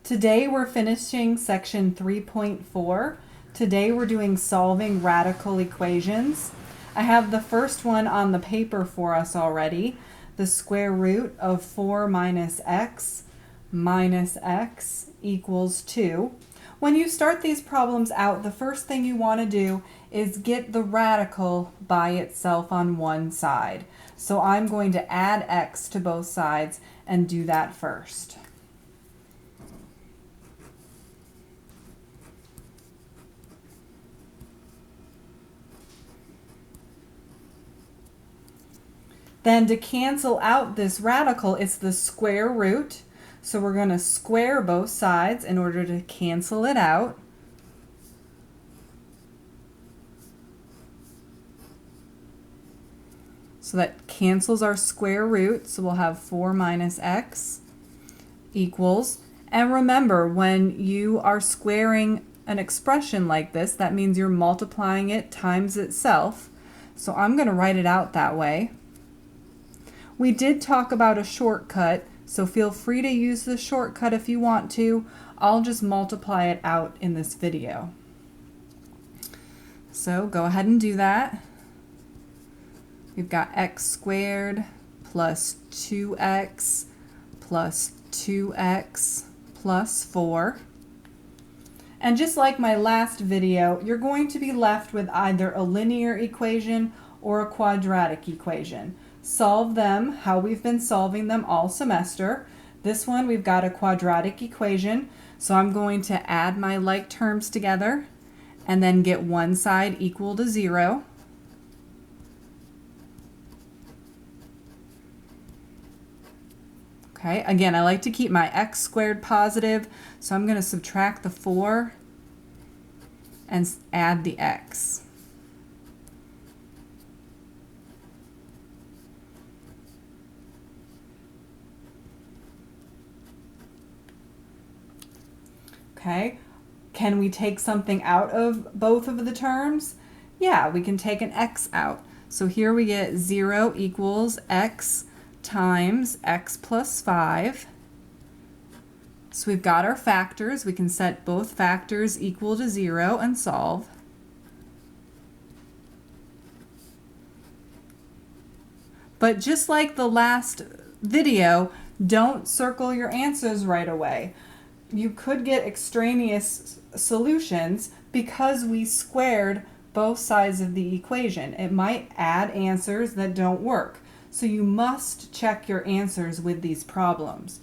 Today we're finishing section 3.4. Today we're doing solving radical equations. I have the first one on the paper for us already. The square root of 4 minus x equals 2. When you start these problems out, the first thing you want to do is get the radical by itself on one side. So I'm going to add x to both sides and do that first. Then to cancel out this radical, it's the square root. So we're going to square both sides in order to cancel it out. So that cancels our square root. So we'll have 4 minus x equals. And remember, when you are squaring an expression like this, that means you're multiplying it times itself. So I'm going to write it out that way. We did talk about a shortcut, so feel free to use the shortcut if you want to. I'll just multiply it out in this video. So go ahead and do that. We've got x squared plus 2x plus 2x plus 4. And just like my last video, you're going to be left with either a linear equation or a quadratic equation. Solve them how we've been solving them all semester. This one we've got a quadratic equation, so I'm going to add my like terms together and then get one side equal to 0. Okay, again, I like to keep my x squared positive, so I'm going to subtract the 4 and add the x. Okay, can we take something out of both of the terms? Yeah, we can take an x out. So here we get 0 equals x times x plus 5. So we've got our factors. We can set both factors equal to 0 and solve. But just like the last video, don't circle your answers right away. You could get extraneous solutions because we squared both sides of the equation. It might add answers that don't work. So you must check your answers with these problems.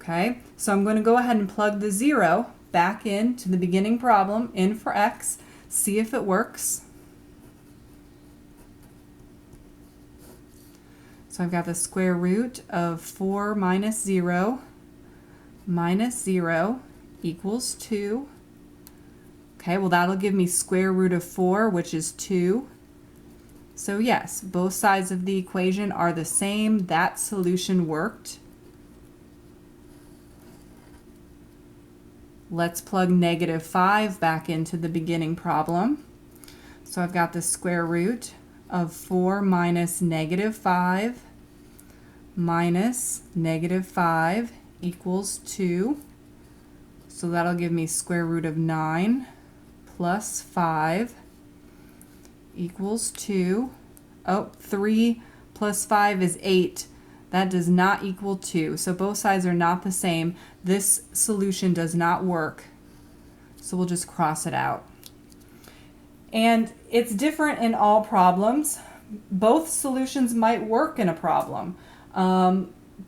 Okay, so I'm going to go ahead and plug the 0 back into the beginning problem, in for x, see if it works. So I've got the square root of 4 minus 0 equals 2. Okay, well that'll give me square root of 4, which is 2. So yes, both sides of the equation are the same. That solution worked. Let's plug -5 back into the beginning problem. So I've got the square root of 4 minus -5 minus -5 equals 2. So that'll give me square root of 9 plus 5 equals 2. Oh, 3 plus 5 is 8. That does not equal 2. So both sides are not the same. This solution does not work. So we'll just cross it out. And it's different in all problems. Both solutions might work in a problem.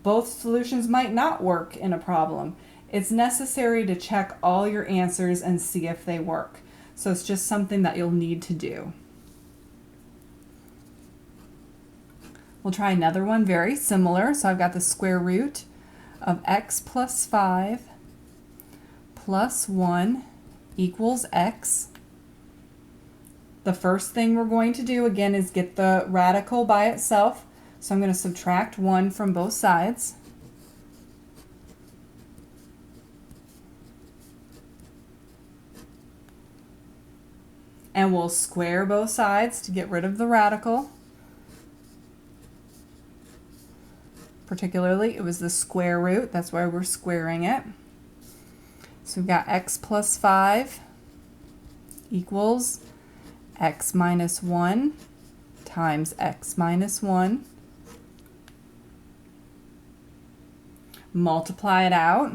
Both solutions might not work in a problem. It's necessary to check all your answers and see if they work. So it's just something that you'll need to do. We'll try another one very similar. So I've got the square root of x plus 5 plus 1 equals x. The first thing we're going to do again is get the radical by itself. So I'm going to subtract 1 from both sides. And we'll square both sides to get rid of the radical. Particularly, it was the square root. That's why we're squaring it. So we've got x plus 5 equals x minus 1 times x minus 1. Multiply it out.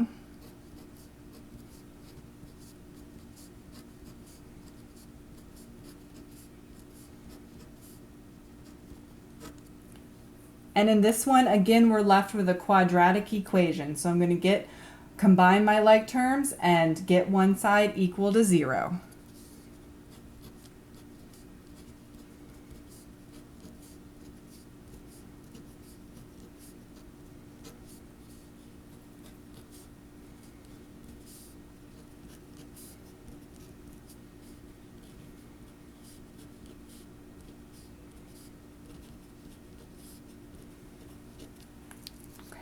And in this one, again, we're left with a quadratic equation. So I'm going to combine my like terms and get one side equal to 0.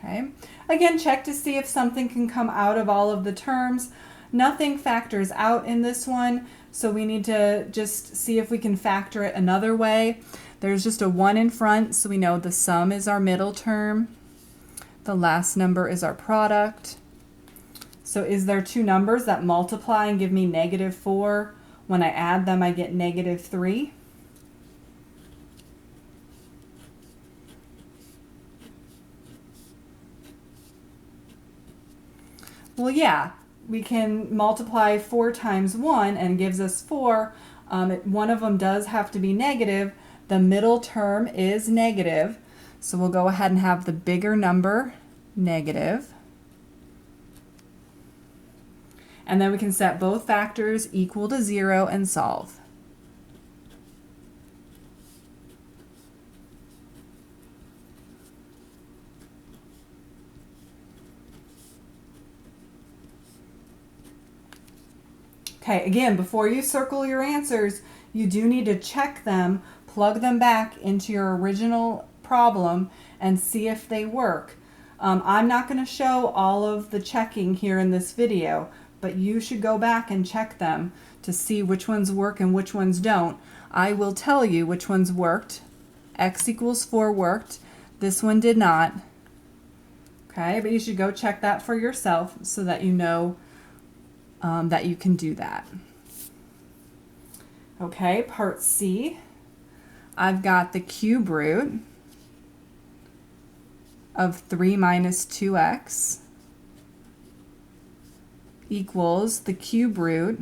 Okay. Again, check to see if something can come out of all of the terms. Nothing factors out in this one, so we need to just see if we can factor it another way. There's just a 1 in front, so we know the sum is our middle term. The last number is our product. So is there two numbers that multiply and give me -4? When I add them, I get -3. Well, yeah, we can multiply 4 times 1 and gives us 4. One of them does have to be negative. The middle term is negative. So we'll go ahead and have the bigger number negative. And then we can set both factors equal to 0 and solve. Okay, again, before you circle your answers, you do need to check them, plug them back into your original problem, and see if they work. I'm not going to show all of the checking here in this video, but you should go back and check them to see which ones work and which ones don't. I will tell you which ones worked. X equals 4 worked. This one did not. Okay, but you should go check that for yourself so that you know that you can do that. Okay, part C. I've got the cube root of 3 minus 2x equals the cube root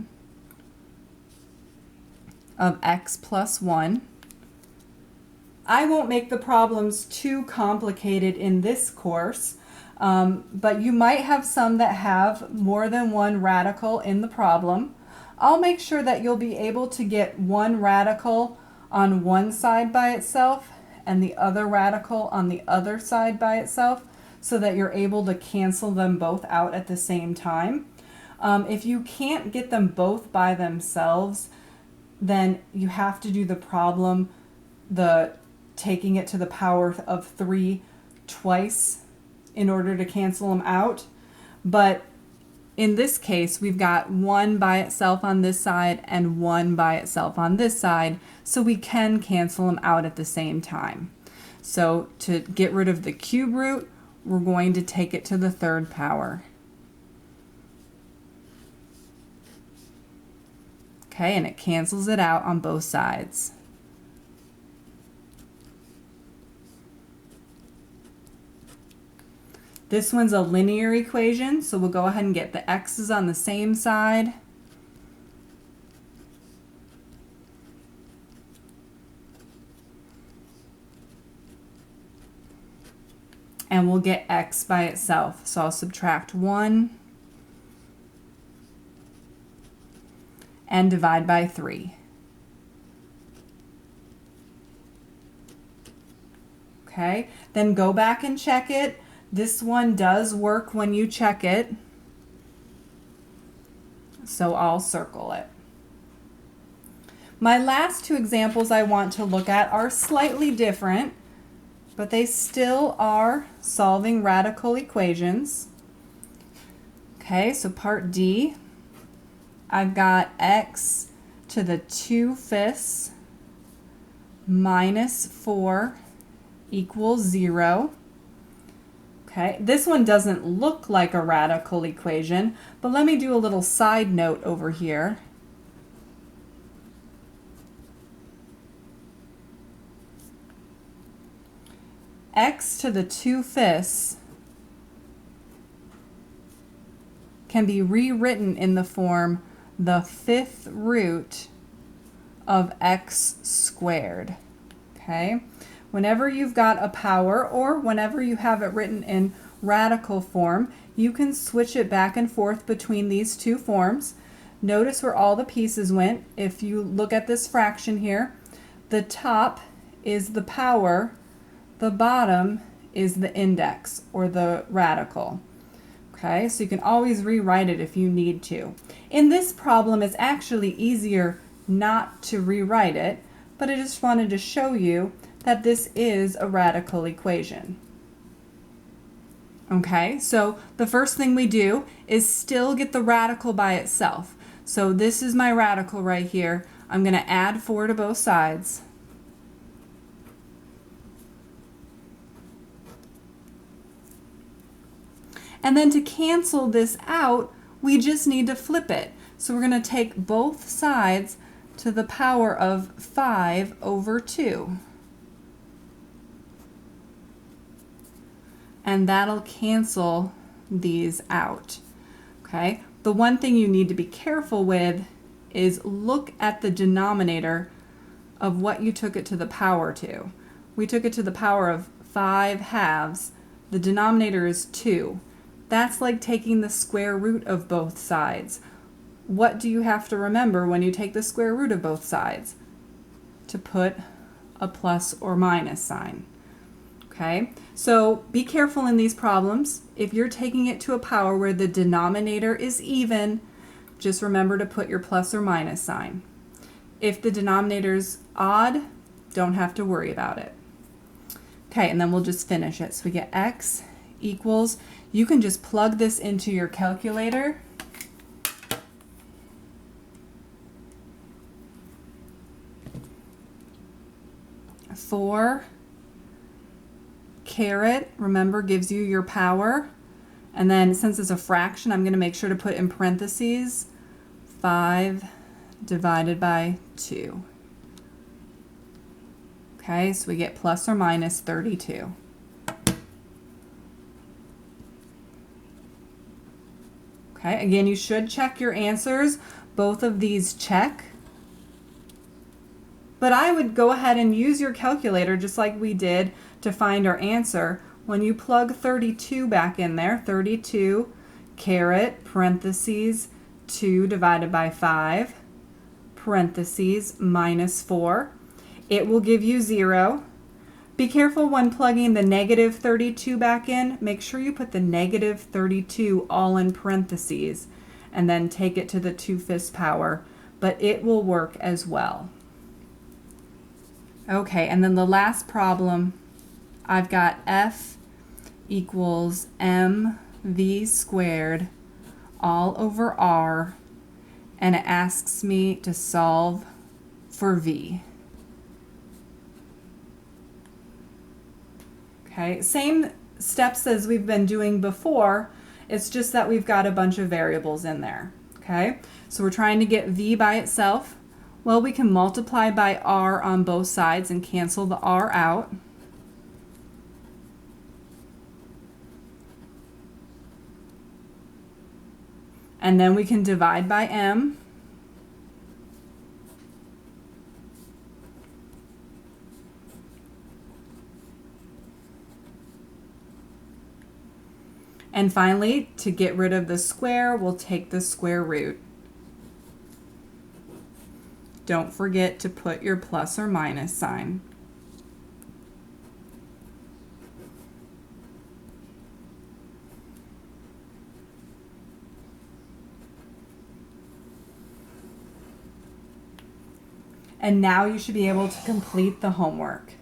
of x plus 1. I won't make the problems too complicated in this course, but you might have some that have more than one radical in the problem. I'll make sure that you'll be able to get one radical on one side by itself and the other radical on the other side by itself so that you're able to cancel them both out at the same time. If you can't get them both by themselves, then you have to do the problem, taking it to the power of 3 twice in order to cancel them out. But in this case, we've got 1 by itself on this side and 1 by itself on this side, so we can cancel them out at the same time. So to get rid of the cube root, we're going to take it to the 3rd power. Okay, and it cancels it out on both sides. This one's a linear equation, so we'll go ahead and get the x's on the same side. And we'll get x by itself. So I'll subtract 1 and divide by 3. Okay, then go back and check it. This one does work when you check it, so I'll circle it. My last two examples I want to look at are slightly different, but they still are solving radical equations. Okay, so part D, I've got x to the 2/5 minus 4 equals 0. Okay, this one doesn't look like a radical equation, but let me do a little side note over here. X to the 2/5 can be rewritten in the form the 5th root of x squared. Okay? Whenever you've got a power, or whenever you have it written in radical form, you can switch it back and forth between these two forms. Notice where all the pieces went. If you look at this fraction here, the top is the power, the bottom is the index, or the radical. Okay, so you can always rewrite it if you need to. In this problem, it's actually easier not to rewrite it, but I just wanted to show you that this is a radical equation. Okay, so the first thing we do is still get the radical by itself. So this is my radical right here. I'm going to add 4 to both sides. And then to cancel this out, we just need to flip it. So we're going to take both sides to the power of 5 over 2. And that'll cancel these out. Okay? The one thing you need to be careful with is look at the denominator of what you took it to the power to. We took it to the power of 5 halves. The denominator is 2. That's like taking the square root of both sides. What do you have to remember when you take the square root of both sides? To put a plus or minus sign. Okay, so be careful in these problems. If you're taking it to a power where the denominator is even, just remember to put your plus or minus sign. If the denominator is odd, don't have to worry about it. Okay, and then we'll just finish it. So we get x equals, you can just plug this into your calculator. Four caret, remember, gives you your power. And then since it's a fraction, I'm going to make sure to put in parentheses 5 divided by 2. Okay, so we get plus or minus 32. Okay, again, you should check your answers. Both of these check. But I would go ahead and use your calculator just like we did to find our answer. When you plug 32 back in there, 32 caret parentheses 2 divided by 5 parentheses minus 4, it will give you 0. Be careful when plugging the negative 32 back in. Make sure you put the negative 32 all in parentheses and then take it to the 2/5 power, but it will work as well. Okay, and then the last problem, I've got f equals mv squared all over r, and it asks me to solve for v. Okay, same steps as we've been doing before, it's just that we've got a bunch of variables in there. Okay, so we're trying to get v by itself. Well, we can multiply by r on both sides and cancel the r out. And then we can divide by m. And finally, to get rid of the square, we'll take the square root. Don't forget to put your plus or minus sign. And now you should be able to complete the homework.